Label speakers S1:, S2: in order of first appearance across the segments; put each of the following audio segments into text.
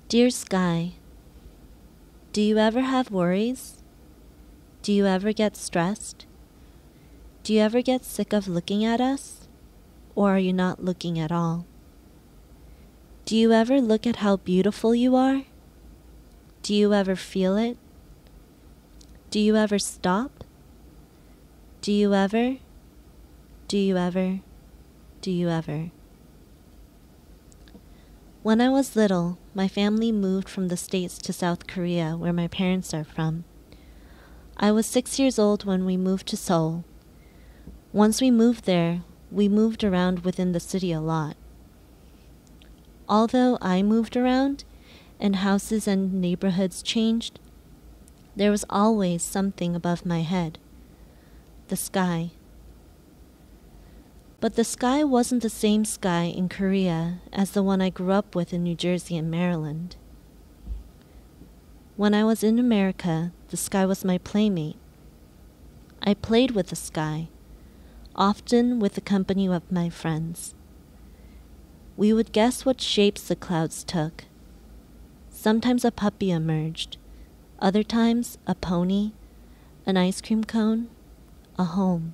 S1: Dear Sky, do you ever have worries? Do you ever get stressed? Do you ever get sick of looking at us? Or are you not looking at all? Do you ever look at how beautiful you are? Do you ever feel it? Do you ever stop? Do you ever? Do you ever? Do you ever? When I was little, my family moved from the States to South Korea, where my parents are from. I was 6 years old when we moved to Seoul. Once we moved there, we moved around within the city a lot. Although I moved around, and houses and neighborhoods changed, there was always something above my head. The sky. But the sky wasn't the same sky in Korea as the one I grew up with in New Jersey and Maryland. When I was in America, the sky was my playmate. I played with the sky, often with the company of my friends. We would guess what shapes the clouds took. Sometimes a puppy emerged, other times a pony, an ice cream cone, a home.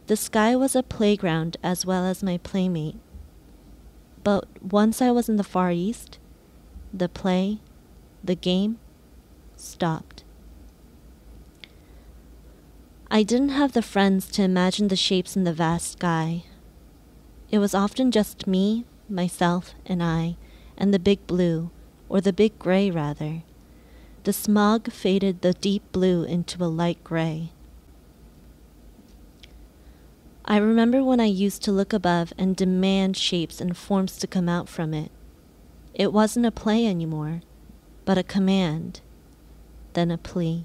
S1: The sky was a playground as well as my playmate. But once I was in the Far East, the play, the game, stopped. I didn't have the friends to imagine the shapes in the vast sky. It was often just me, myself, and I, and the big blue, or the big gray rather. The smog faded the deep blue into a light gray. I remember when I used to look above and demand shapes and forms to come out from it. It wasn't a play anymore, but a command, then a plea.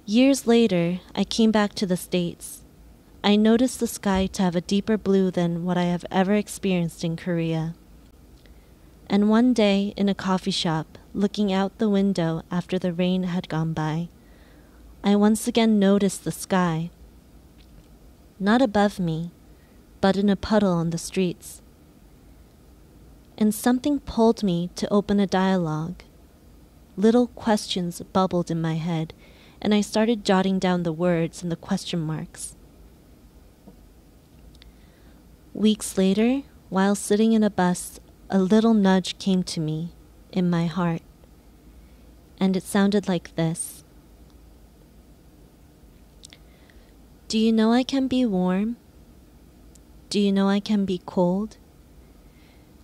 S1: Years later, I came back to the States. I noticed the sky to have a deeper blue than what I have ever experienced in Korea. And one day, in a coffee shop, looking out the window after the rain had gone by, I once again noticed the sky. Not above me, but in a puddle on the streets. And something pulled me to open a dialogue. Little questions bubbled in my head, and I started jotting down the words and the question marks. Weeks later, while sitting in a bus, a little nudge came to me in my heart, and it sounded like this. Do you know I can be warm? Do you know I can be cold?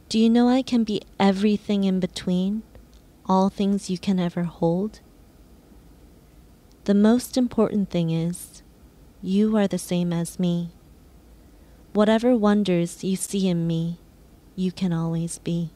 S1: Do you know I can be everything in between, all things you can ever hold? The most important thing is, you are the same as me. Whatever wonders you see in me, you can always be.